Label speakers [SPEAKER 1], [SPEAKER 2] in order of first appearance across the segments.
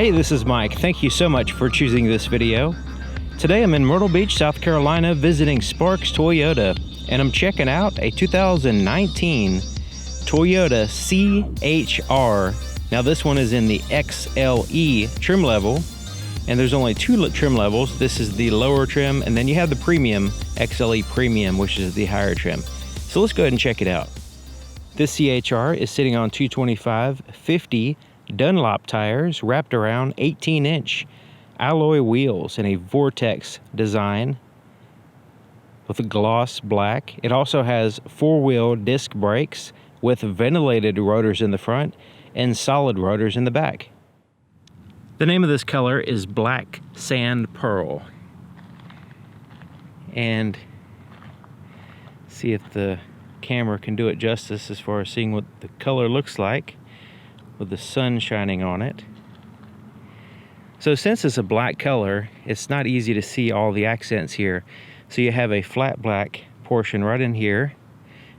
[SPEAKER 1] Hey, this is Mike. Thank you so much for choosing this video. Today I'm in Myrtle Beach, South Carolina, visiting Sparks Toyota, and I'm checking out a 2019 Toyota CHR. Now this one is in the XLE trim level, and there's only two trim levels. This is the lower trim, and then you have the premium, XLE Premium, which is the higher trim. So let's go ahead and check it out. This CHR is sitting on 225/50 Dunlop tires wrapped around 18-inch alloy wheels in a Vortex design with a gloss black. It also has four-wheel disc brakes with ventilated rotors in the front and solid rotors in the back. The name of this color is Black Sand Pearl. And see if the camera can do it justice as far as seeing what the color looks like with the sun shining on it. So since it's a black color, it's not easy to see all the accents here. So you have a flat black portion right in here,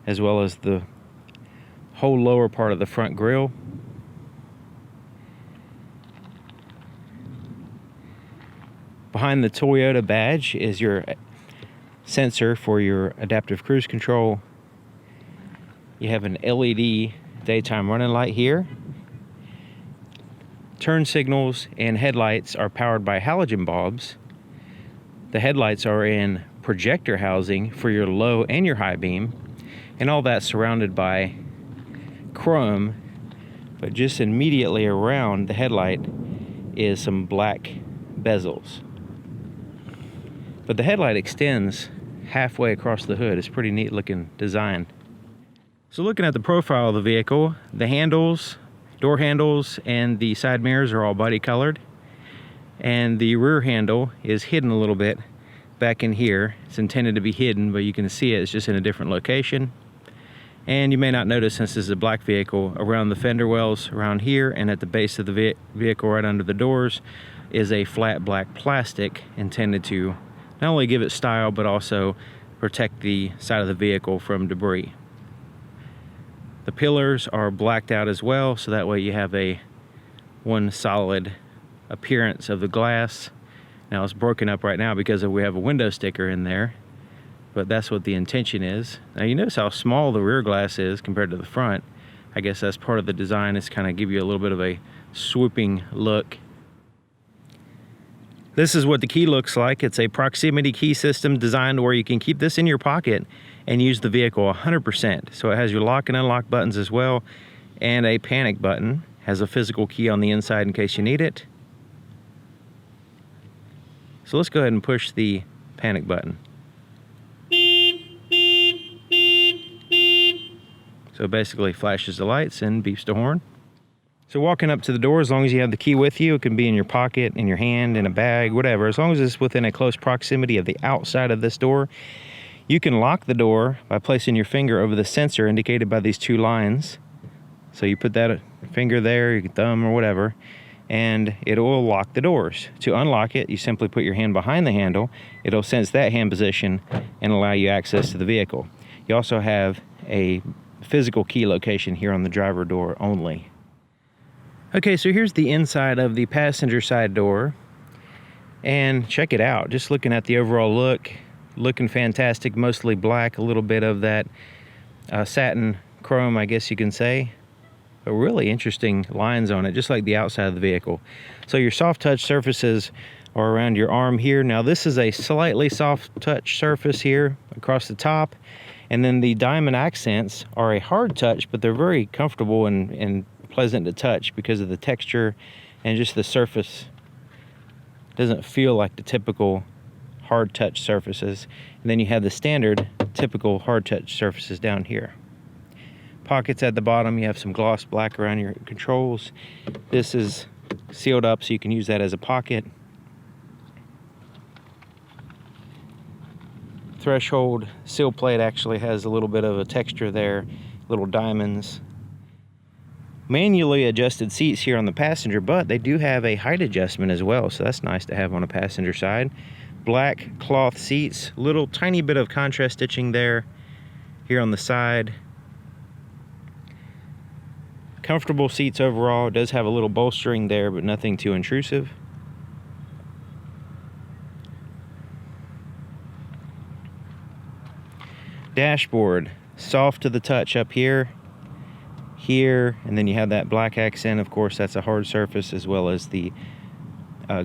[SPEAKER 1] as well as the whole lower part of the front grille. Behind the Toyota badge is your sensor for your adaptive cruise control. You have an LED daytime running light here. Turn signals and headlights are powered by halogen bulbs. The headlights are in projector housing for your low and your high beam, and all that's surrounded by chrome, but just immediately around the headlight is some black bezels. But the headlight extends halfway across the hood. It's a pretty neat looking design. So looking at the profile of the vehicle, the handles, door handles, and the side mirrors are all body colored, and the rear handle is hidden a little bit back in here. It's intended to be hidden, but you can see it's just in a different location. And you may not notice, since this is a black vehicle, around the fender wells around here and at the base of the vehicle right under the doors is a flat black plastic intended to not only give it style but also protect the side of the vehicle from debris. The pillars are blacked out as well, so that way you have one solid appearance of the glass. Now it's broken up right now because we have a window sticker in there, but that's what the intention is. Now you notice how small the rear glass is compared to the front. I guess that's part of the design, is kind of give you a little bit of a swooping look. This is what the key looks like. It's a proximity key system designed where you can keep this in your pocket and use the vehicle 100%. So it has your lock and unlock buttons as well, and a panic button. Has a physical key on the inside in case you need it. So let's go ahead and push the panic button. So it basically flashes the lights and beeps the horn. So walking up to the door, as long as you have the key with you, it can be in your pocket, in your hand, in a bag, whatever. As long as it's within a close proximity of the outside of this door, you can lock the door by placing your finger over the sensor indicated by these two lines. So you put that finger there, your thumb or whatever, and it will lock the doors. To unlock it, you simply put your hand behind the handle. It'll sense that hand position and allow you access to the vehicle. You also have a physical key location here on the driver door only. Okay, so here's the inside of the passenger side door, and check it out. Just looking at the overall look, looking fantastic, mostly black, a little bit of that satin chrome, I guess you can say, but really interesting lines on it, just like the outside of the vehicle. So your soft touch surfaces are around your arm here. Now this is a slightly soft touch surface here across the top, and then the diamond accents are a hard touch, but they're very comfortable and pleasant to touch because of the texture, and just the surface doesn't feel like the typical hard touch surfaces. And then you have the standard typical hard touch surfaces down here. Pockets at the bottom, you have some gloss black around your controls. This is sealed up so you can use that as a pocket. Threshold seal plate actually has a little bit of a texture there, little diamonds. Manually adjusted seats here on the passenger, but they do have a height adjustment as well, so that's nice to have on a passenger side. Black cloth seats, little tiny bit of contrast stitching there here on the side. Comfortable seats overall. It does have a little bolstering there, but nothing too intrusive. Dashboard, soft to the touch up here, and then you have that black accent. Of course, that's a hard surface, as well as the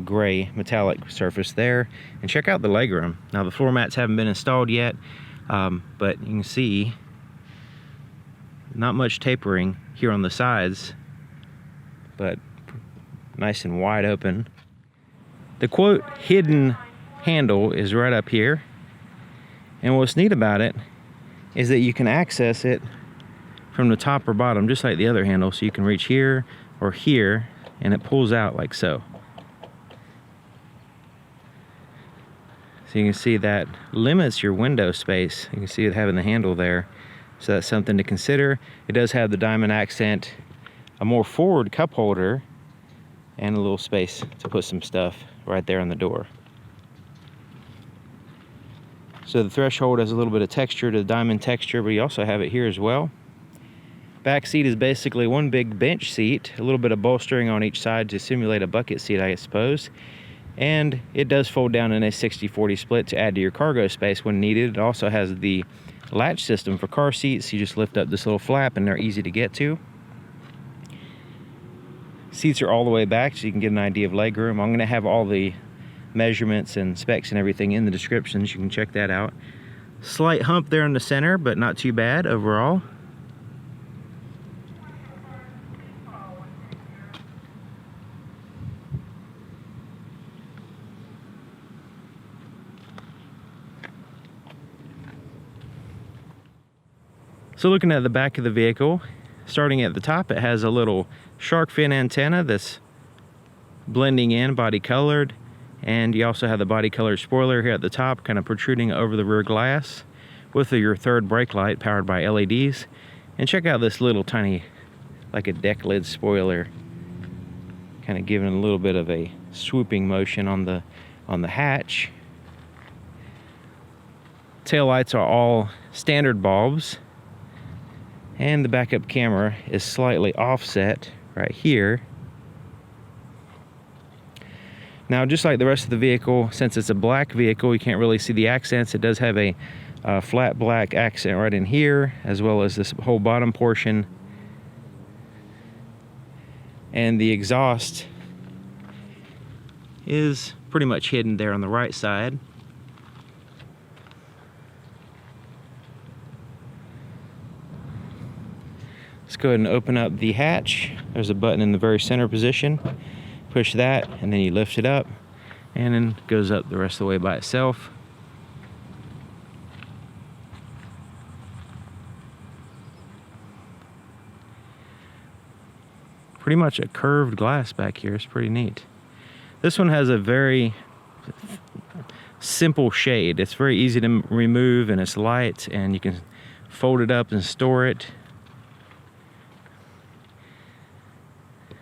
[SPEAKER 1] gray metallic surface there. And check out the legroom. Now, the floor mats haven't been installed yet, but you can see not much tapering here on the sides, but nice and wide open. The quote hidden handle is right up here, and what's neat about it is that you can access it from the top or bottom, just like the other handle. So you can reach here or here, and it pulls out like so. So you can see that limits your window space. You can see it having the handle there. So that's something to consider. It does have the diamond accent, a more forward cup holder, and a little space to put some stuff right there on the door. So the threshold has a little bit of texture to the diamond texture, but you also have it here as well. Back seat is basically one big bench seat, a little bit of bolstering on each side to simulate a bucket seat, I suppose. And it does fold down in a 60-40 split to add to your cargo space when needed. It also has the latch system for car seats. You just lift up this little flap and they're easy to get to. Seats are all the way back so you can get an idea of legroom. I'm going to have all the measurements and specs and everything in the descriptions. You can check that out. Slight hump there in the center, but not too bad overall. So looking at the back of the vehicle, starting at the top, it has a little shark fin antenna that's blending in, body colored. And you also have the body colored spoiler here at the top, kind of protruding over the rear glass, with your third brake light powered by LEDs. And check out this little tiny, like a deck lid spoiler, kind of giving a little bit of a swooping motion on the hatch. Tail lights are all standard bulbs, and the backup camera is slightly offset right here. Now, just like the rest of the vehicle, since it's a black vehicle, you can't really see the accents. It does have a flat black accent right in here, as well as this whole bottom portion. And the exhaust is pretty much hidden there on the right side. Let's go ahead and open up the hatch. There's a button in the very center position. Push that, and then you lift it up, and then it goes up the rest of the way by itself. Pretty much a curved glass back here. It's pretty neat. This one has a very simple shade. It's very easy to remove, and it's light, and you can fold it up and store it.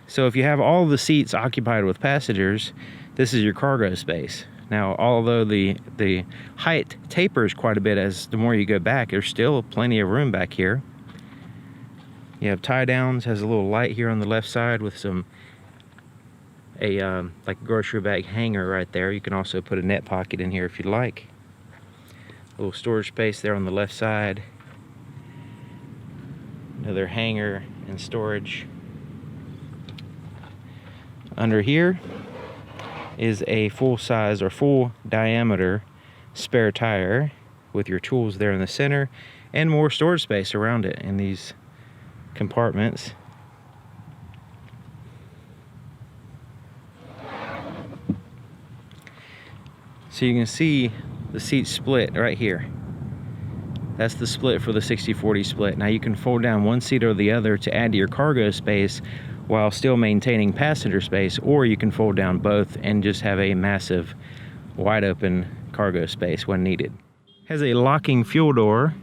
[SPEAKER 1] So if you have all the seats occupied with passengers, this is your cargo space. Now, although the height tapers quite a bit as the more you go back, there's still plenty of room back here. You have tie downs, has a little light here on the left side with like a grocery bag hanger right there. You can also put a net pocket in here if you'd like. A little storage space there on the left side. Another hanger and storage. Under here is a full size or full diameter spare tire with your tools there in the center, and more storage space around it in these compartments. So you can see the seat split right here. That's the split for the 60-40 split. Now you can fold down one seat or the other to add to your cargo space while still maintaining passenger space, or you can fold down both and just have a massive wide open cargo space when needed. Has a locking fuel door,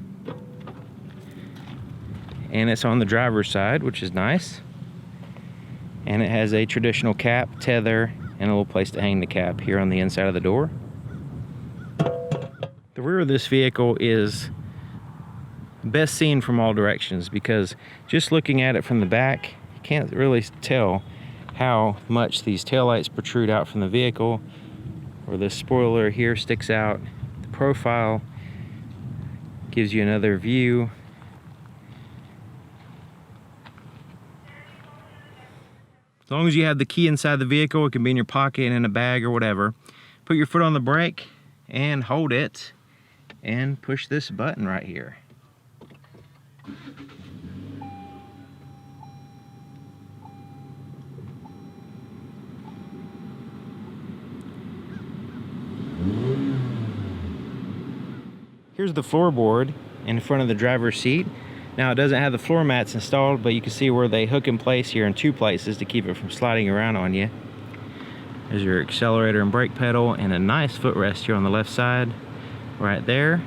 [SPEAKER 1] and it's on the driver's side, which is nice. And it has a traditional cap, tether, and a little place to hang the cap here on the inside of the door. The rear of this vehicle is best seen from all directions, because just looking at it from the back can't really tell how much these taillights protrude out from the vehicle, or this spoiler here sticks out. The profile gives you another view. As long as you have the key inside the vehicle, it can be in your pocket, in a bag, or whatever. Put your foot on the brake and hold it and push this button right here. Here's the floorboard in front of the driver's seat. Now it doesn't have the floor mats installed, but you can see where they hook in place here in two places to keep it from sliding around on you. There's your accelerator and brake pedal, and a nice footrest here on the left side, right there.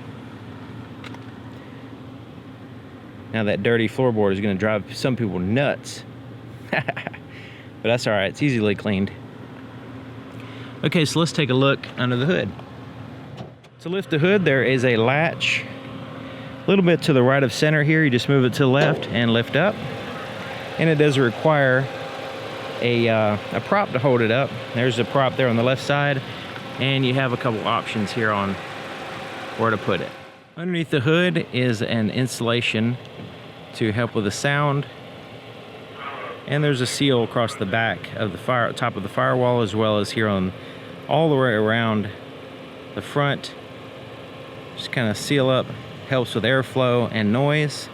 [SPEAKER 1] Now that dirty floorboard is going to drive some people nuts. But that's alright, it's easily cleaned. Okay, so let's take a look under the hood. To lift the hood, there is a latch a little bit to the right of center here. You just move it to the left and lift up. And it does require a prop to hold it up. There's a prop there on the left side, and you have a couple options here on where to put it. Underneath the hood is an insulation to help with the sound, and there's a seal across the back of the top of the firewall, as well as here on all the way around the front. Just kind of seal up, helps with airflow and noise.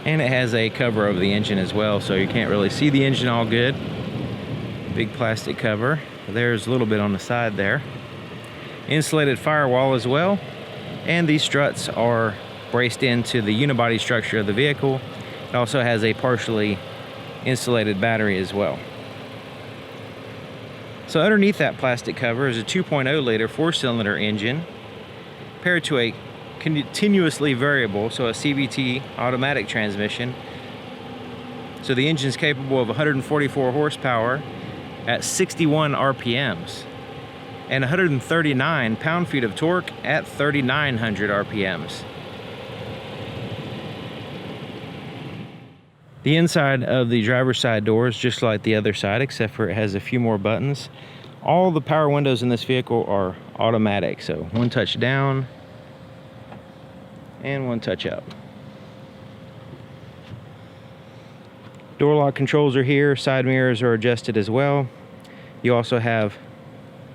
[SPEAKER 1] And it has a cover over the engine as well, so you can't really see the engine all good. Big plastic cover. There's a little bit on the side there. Insulated firewall as well. And these struts are braced into the unibody structure of the vehicle. It also has a partially insulated battery as well. So underneath that plastic cover is a 2.0 liter 4-cylinder engine paired to a continuously variable, so a CVT automatic transmission. So the engine is capable of 144 horsepower at 61 RPMs and 139 pound-feet of torque at 3,900 RPMs. The inside of the driver's side door is just like the other side, except for it has a few more buttons. All the power windows in this vehicle are automatic, so one touch down and one touch up. Door lock controls are here. Side mirrors are adjusted as well. You also have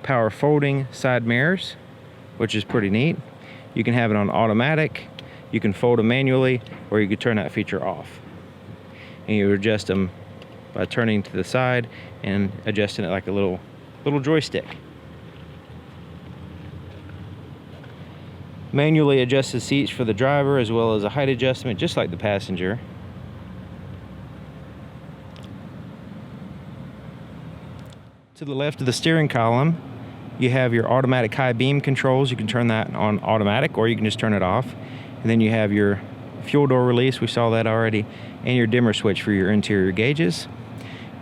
[SPEAKER 1] power folding side mirrors, which is pretty neat. You can have it on automatic, you can fold them manually, or you can turn that feature off. And you adjust them by turning to the side and adjusting it like a little joystick. Manually adjusted seats for the driver, as well as a height adjustment just like the passenger. To the left of the steering column, you have your automatic high beam controls. You can turn that on automatic, or you can just turn it off. And then you have your fuel door release, we saw that already, and your dimmer switch for your interior gauges.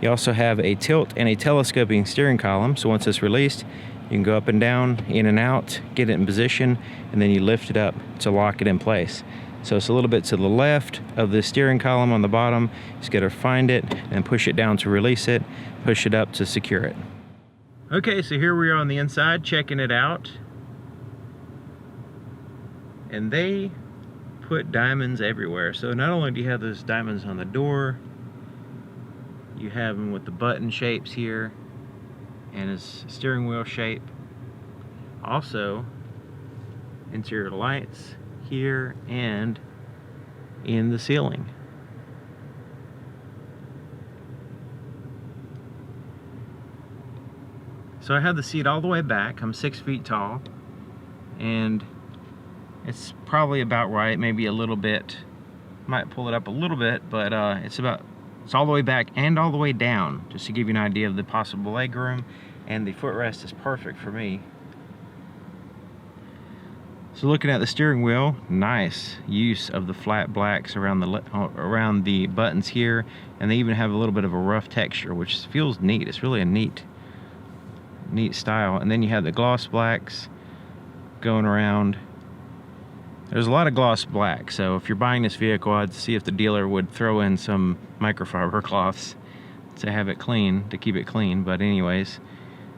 [SPEAKER 1] You also have a tilt and a telescoping steering column, so once it's released, you can go up and down, in and out, get it in position, and then you lift it up to lock it in place. So it's a little bit to the left of the steering column on the bottom. Just got to find it and push it down to release it, push it up to secure it. Okay, so here we are on the inside checking it out. And they put diamonds everywhere. So not only do you have those diamonds on the door, you have them with the button shapes here and its steering wheel shape. Also, interior lights here and in the ceiling. So I have the seat all the way back. I'm 6 feet tall, and it's probably about right, maybe a little bit. Might pull it up a little bit, but it's all the way back and all the way down, just to give you an idea of the possible legroom, and the footrest is perfect for me. So looking at the steering wheel, nice use of the flat blacks around the buttons here, and they even have a little bit of a rough texture, which feels neat. It's really a neat style. And then you have the gloss blacks going around There's a lot of gloss black, so if you're buying this vehicle, I'd see if the dealer would throw in some microfiber cloths to have it clean, to keep it clean. But anyways,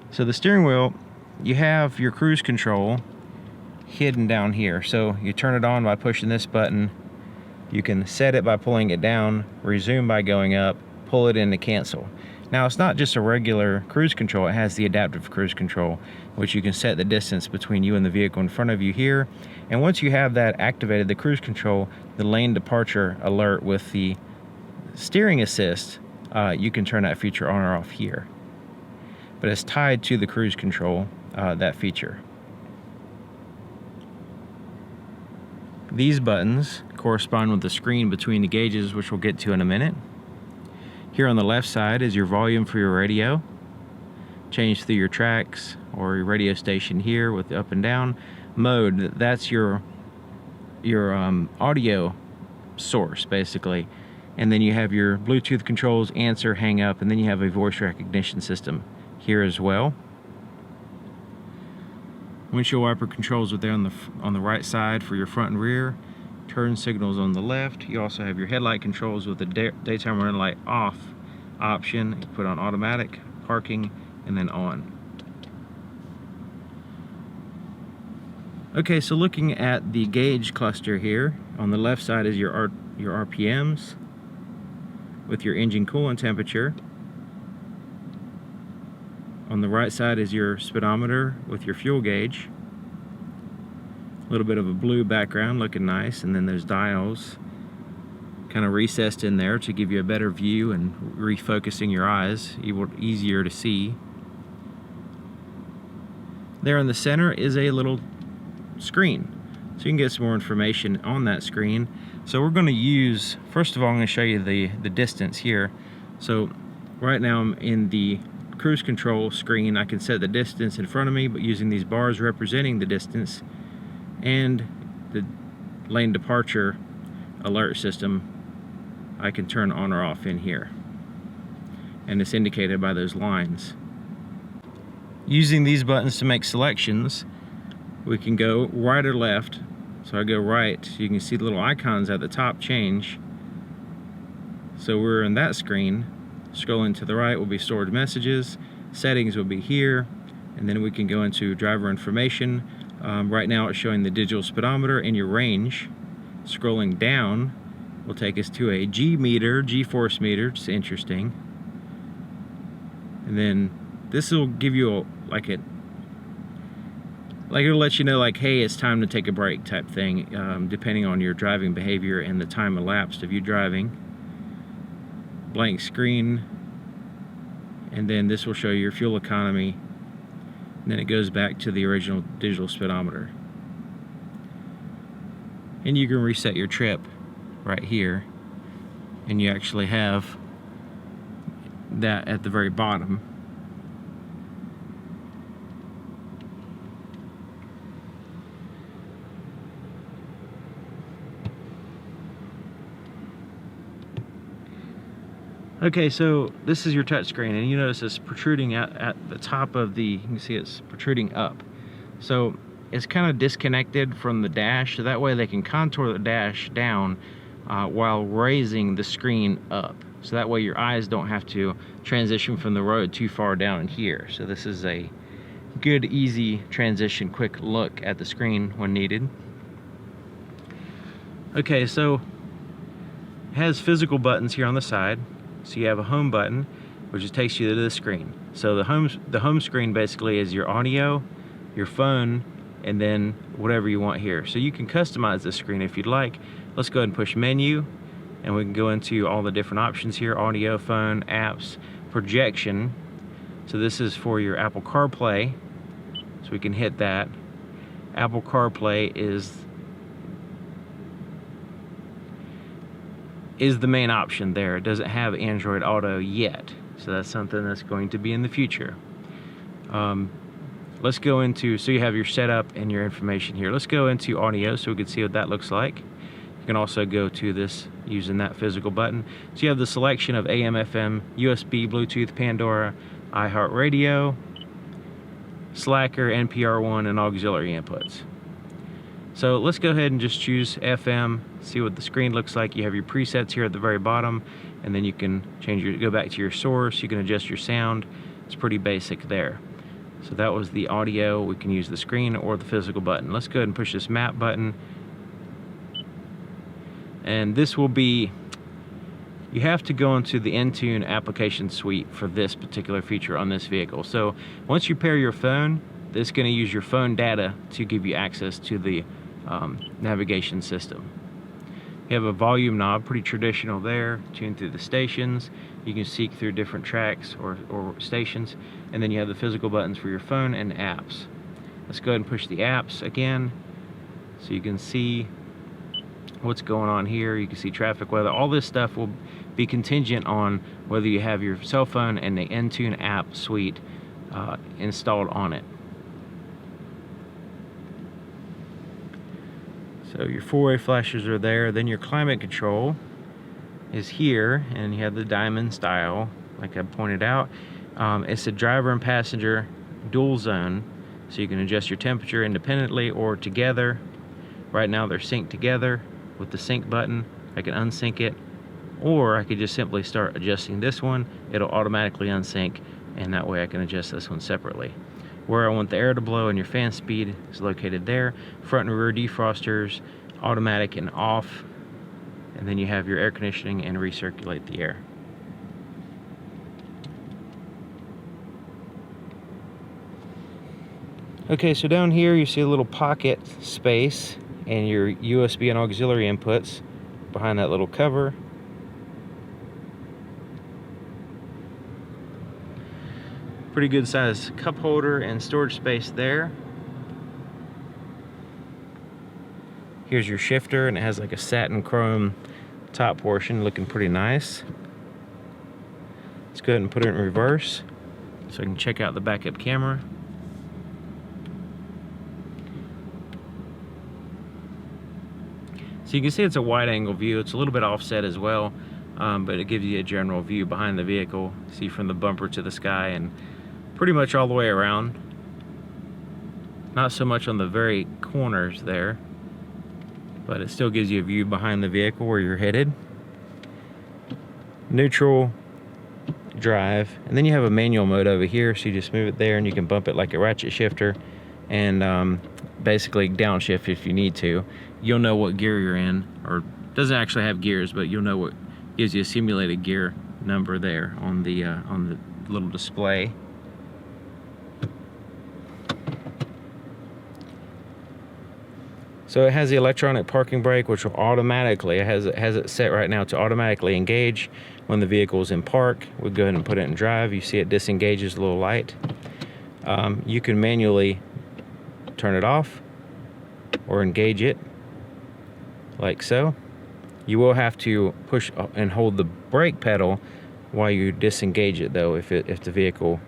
[SPEAKER 1] so the steering wheel, you have your cruise control hidden down here. So you turn it on by pushing this button. You can set it by pulling it down, resume by going up, pull it in to cancel. Now, it's not just a regular cruise control, it has the adaptive cruise control, which you can set the distance between you and the vehicle in front of you here. And once you have that activated, the cruise control, the lane departure alert with the steering assist, you can turn that feature on or off here. But it's tied to the cruise control, that feature. These buttons correspond with the screen between the gauges, which we'll get to in a minute. Here on the left side is your volume for your radio. Change through your tracks or your radio station here with the up and down. Mode, that's your audio source basically. And then you have your Bluetooth controls, answer, hang up, and then you have a voice recognition system here as well. Windshield wiper controls are there on the right side for your front and rear. Turn signals on the left. You also have your headlight controls with the daytime running light off option. You put on automatic, parking, and then on. Okay, so looking at the gauge cluster here, on the left side is your RPMs with your engine coolant temperature. On the right side is your speedometer with your fuel gauge. A little bit of a blue background looking nice, and then there's dials kind of recessed in there to give you a better view and refocusing your eyes, easier to see. There in the center is a little screen, so you can get some more information on that screen. So we're going to use, first of all, I'm going to show you the distance here. So right now I'm in the cruise control screen. I can set the distance in front of me, but using these bars representing the distance and the lane departure alert system, I can turn on or off in here, and it's indicated by those lines. Using these buttons to make selections, we can go right or left. So I go right, so you can see the little icons at the top change. So we're in that screen. Scrolling to the right will be stored messages, settings will be here, and then we can go into driver information. Right now it's showing the digital speedometer and your range. Scrolling down will take us to a G meter, G-force meter, it's interesting. And then this will give you it'll let you know, like, hey, it's time to take a break type thing, depending on your driving behavior and the time elapsed of you driving. Blank screen, and then this will show your fuel economy, and then it goes back to the original digital speedometer. And you can reset your trip right here, and you actually have that at the very bottom. Okay, so this is your touchscreen, and you notice it's protruding at the top of the, you can see it's protruding up. So it's kind of disconnected from the dash, so that way they can contour the dash down while raising the screen up. So that way your eyes don't have to transition from the road too far down in here. So this is a good, easy transition, quick look at the screen when needed. Okay, so it has physical buttons here on the side. So you have a home button, which just takes you to the screen. So the home screen basically is your audio, your phone, and then whatever you want here. So you can customize the screen if you'd like. Let's go ahead and push menu, and we can go into all the different options here: audio, phone, apps, projection. So this is for your Apple Carplay, so we can hit that. Apple Carplay is the main option there. It doesn't have Android Auto yet, so that's something that's going to be in the future. Let's go into, so you have your setup and your information here. Let's go into audio so we can see what that looks like. You can also go to this using that physical button. So you have the selection of AM, FM, USB, Bluetooth, Pandora, iHeartRadio, Slacker, NPR1, and auxiliary inputs. So let's go ahead and just choose FM, see what the screen looks like. You have your presets here at the very bottom, and then you can go back to your source. You can adjust your sound. It's pretty basic there. So that was the audio. We can use the screen or the physical button. Let's go ahead and push this map button. And this will be, you have to go into the Intune application suite for this particular feature on this vehicle. So once you pair your phone, this is going to use your phone data to give you access to the navigation system. You have a volume knob, pretty traditional there, tuned through the stations. You can seek through different tracks or stations, and then you have the physical buttons for your phone and apps. Let's go ahead and push the apps again so you can see what's going on here. You can see traffic, weather. All this stuff will be contingent on whether you have your cell phone and the Intune app suite installed on it. So your four-way flashes are there. Then your climate control is here, and you have the diamond style, like I pointed out. It's a driver and passenger dual zone, so you can adjust your temperature independently or together. Right now they're synced together with the sync button. I can unsync it, or I could just simply start adjusting this one. It'll automatically unsync, and that way I can adjust this one separately. Where I want the air to blow and your fan speed is located there. Front and rear defrosters, automatic and off. And then you have your air conditioning and recirculate the air. Okay, so down here you see a little pocket space and your USB and auxiliary inputs behind that little cover. Pretty good size cup holder and storage space there. Here's your shifter, and it has like a satin chrome top portion, looking pretty nice. Let's go ahead and put it in reverse so I can check out the backup camera. So you can see it's a wide angle view. It's a little bit offset as well, but it gives you a general view behind the vehicle. See from the bumper to the sky and pretty much all the way around. Not so much on the very corners there, but it still gives you a view behind the vehicle where you're headed. Neutral, drive, and then you have a manual mode over here, so you just move it there and you can bump it like a ratchet shifter and basically downshift if you need to. You'll know what gear you're in, or doesn't actually have gears, but you'll know what gives you a simulated gear number there on the little display. So it has the electronic parking brake, which will automatically, it has it set right now to automatically engage when the vehicle is in park. We'll go ahead and put it in drive. You see it disengages a little light. You can manually turn it off or engage it like so. You will have to push and hold the brake pedal while you disengage it though. If the vehicle,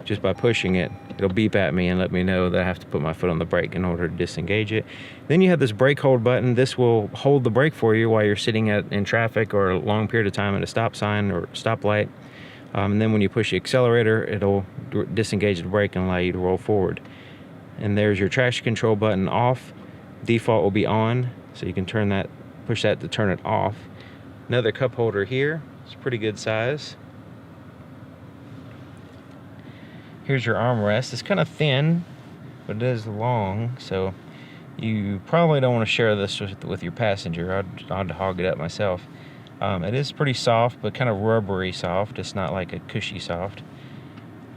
[SPEAKER 1] just by pushing it, it'll beep at me and let me know that I have to put my foot on the brake in order to disengage it. Then you have this brake hold button. This will hold the brake for you while you're sitting in traffic or a long period of time at a stop sign or stoplight. And then when you push the accelerator, it'll disengage the brake and allow you to roll forward. And there's your traction control button off. Default will be on, so you can push that to turn it off. Another cup holder here. It's a pretty good size. Here's your armrest. It's kind of thin, but it is long, so you probably don't want to share this with your passenger. I'd hog it up myself. It is pretty soft, but kind of rubbery soft. It's not like a cushy soft.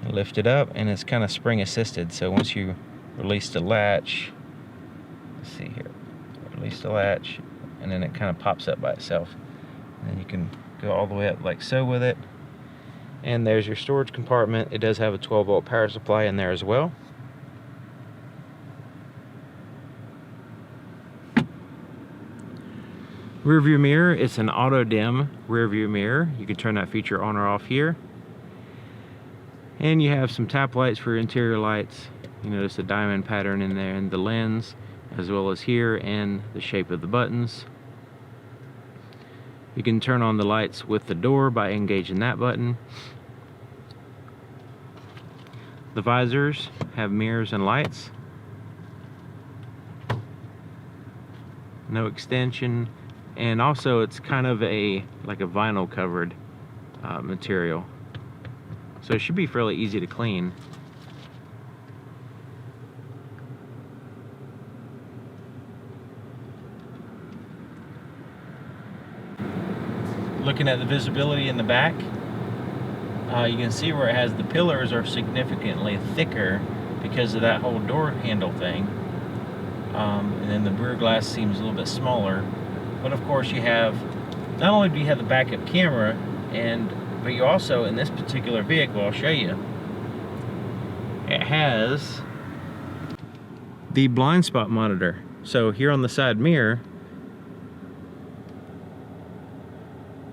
[SPEAKER 1] Lift it up, and it's kind of spring assisted, so once you release the latch, let's see here, release the latch, and then it kind of pops up by itself. And then you can go all the way up like so with it. And there's your storage compartment. It does have a 12-volt power supply in there as well. Rearview mirror, it's an auto dim rearview mirror. You can turn that feature on or off here. And you have some tap lights for interior lights. You notice a diamond pattern in there in the lens, as well as here, and the shape of the buttons. You can turn on the lights with the door by engaging that button. The visors have mirrors and lights. no extension, and also it's kind of like a vinyl covered material, so it should be fairly easy to clean. Looking at the visibility in the back, you can see where it has the pillars are significantly thicker because of that whole door handle thing, and then the rear glass seems a little bit smaller. But of course, you have, not only do you have the backup camera, but you also, in this particular vehicle, I'll show you, it has the blind spot monitor. So here on the side mirror,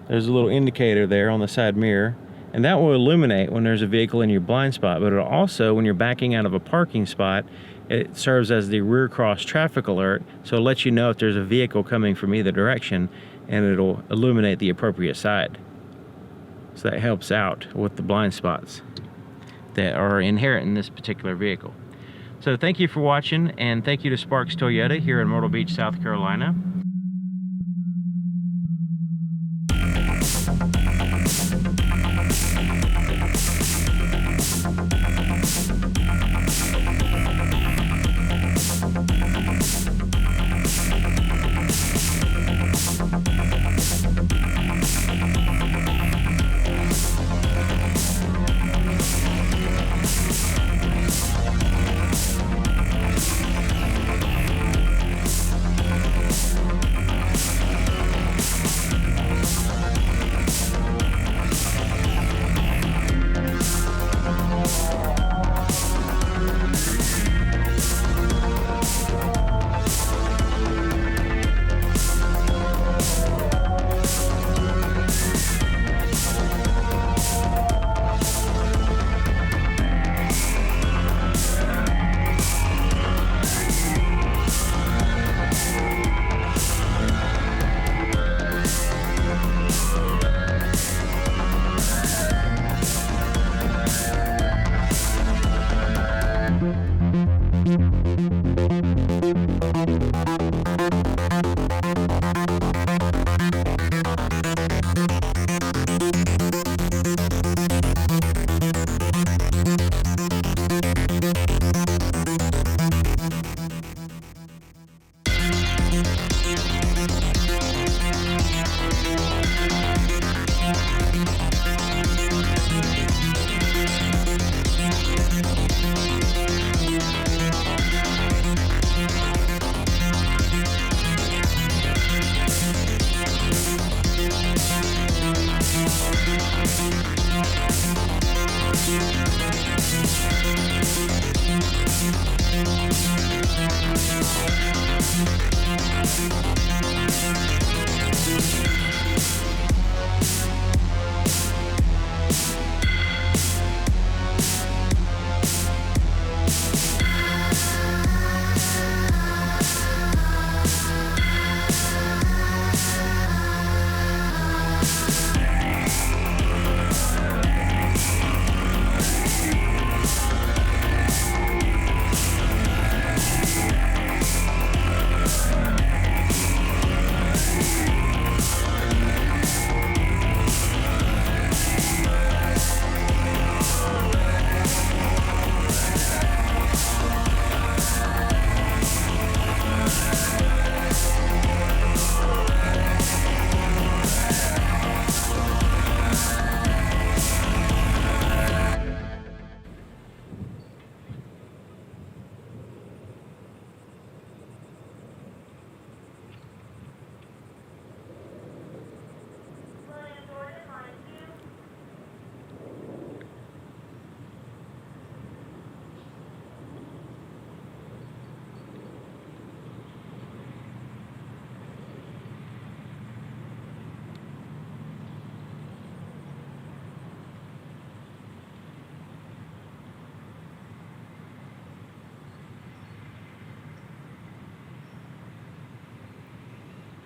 [SPEAKER 1] there's a little indicator there on the side mirror, and that will illuminate when there's a vehicle in your blind spot. But it'll also, when you're backing out of a parking spot, it serves as the rear cross traffic alert, so it'll let you know if there's a vehicle coming from either direction, and it'll illuminate the appropriate side. So that helps out with the blind spots that are inherent in this particular vehicle. So thank you for watching, and thank you to Sparks Toyota here in Myrtle Beach, South Carolina.